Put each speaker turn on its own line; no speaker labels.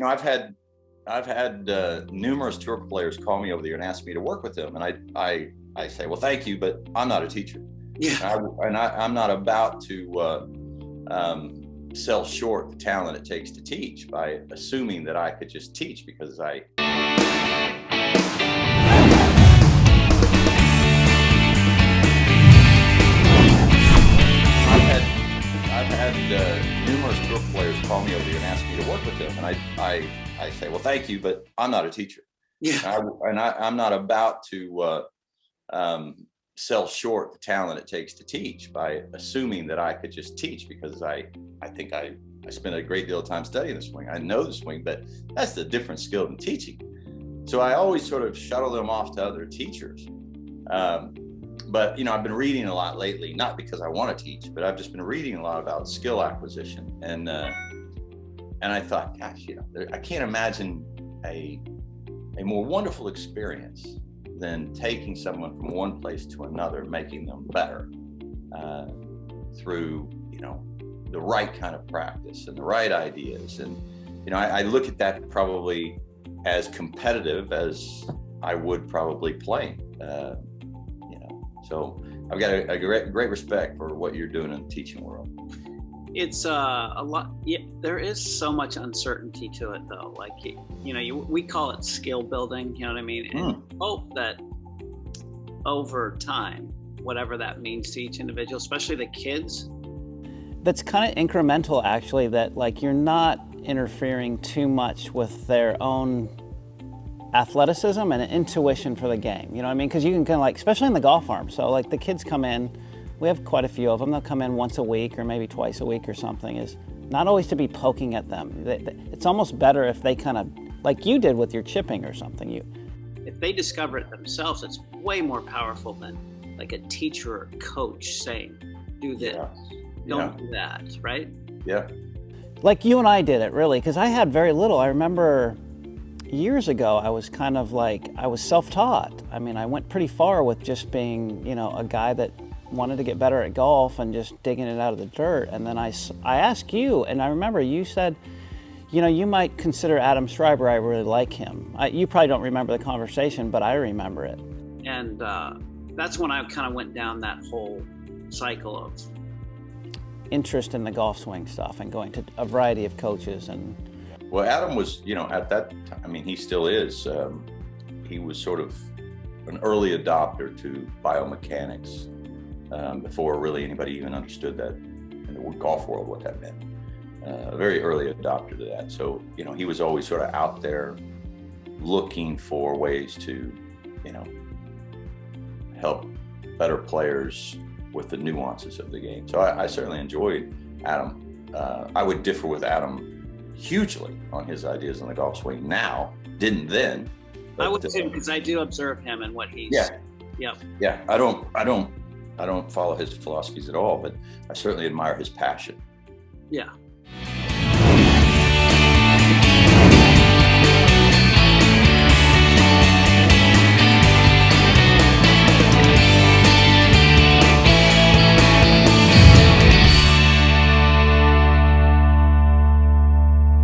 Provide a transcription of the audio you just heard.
I've had numerous tour players call me over the year and ask me to work with them, and I say, well, thank you, but I'm not a teacher.
Yeah.
I'm not about to sell short the talent it takes to teach by assuming that I could just teach because I've had numerous tour players call me over here and ask me to work with them, and I say, well, thank you, but I'm not a teacher.
Yeah.
I'm not about to sell short the talent it takes to teach by assuming that I could just teach because I think I spent a great deal of time studying the swing. I know the swing, but that's the different skill than teaching. So I always sort of shuttle them off to other teachers. But, I've been reading a lot lately, not because I want to teach, but I've just been reading a lot about skill acquisition. And I thought, gosh, I can't imagine a more wonderful experience than taking someone from one place to another, making them better through, the right kind of practice and the right ideas. And, I look at that probably as competitive as I would probably playing. So I've got a great respect for what you're doing in the teaching world.
It's a lot. Yeah, there is so much uncertainty to it, though. Like, we call it skill building. You know what I mean? And hope that over time, whatever that means to each individual, especially the kids.
That's kind of incremental, actually. That like you're not interfering too much with their own athleticism and intuition for the game, you know what I mean? Because you can kind of like, especially in the golf farm. So like the kids come in, we have quite a few of them. They'll come in once a week or maybe twice a week or something. Is not always to be poking at them. It's almost better if they kind of, like you did with your chipping or something.
If they discover it themselves, it's way more powerful than like a teacher or coach saying, do this, don't do that, right?
Yeah.
Like you and I did it really, because I had very little. I remember years ago, I was kind of like, I was self-taught. I mean, I went pretty far with just being, a guy that wanted to get better at golf and just digging it out of the dirt. And then I asked you, and I remember you said, you might consider Adam Schreiber. I really like him. You probably don't remember the conversation, but I remember it.
And that's when I kind of went down that whole cycle of
interest in the golf swing stuff and going to a variety of coaches. And
well, Adam was, at that time, I mean, he still is. He was sort of an early adopter to biomechanics before really anybody even understood that in the golf world, what that meant. A very early adopter to that. So, he was always sort of out there looking for ways to, help better players with the nuances of the game. So I certainly enjoyed Adam. I would differ with Adam hugely on his ideas on the golf swing now, didn't then.
But, I would too, because I do observe him and what he's.
Yeah. I don't follow his philosophies at all, but I certainly admire his passion.
Yeah.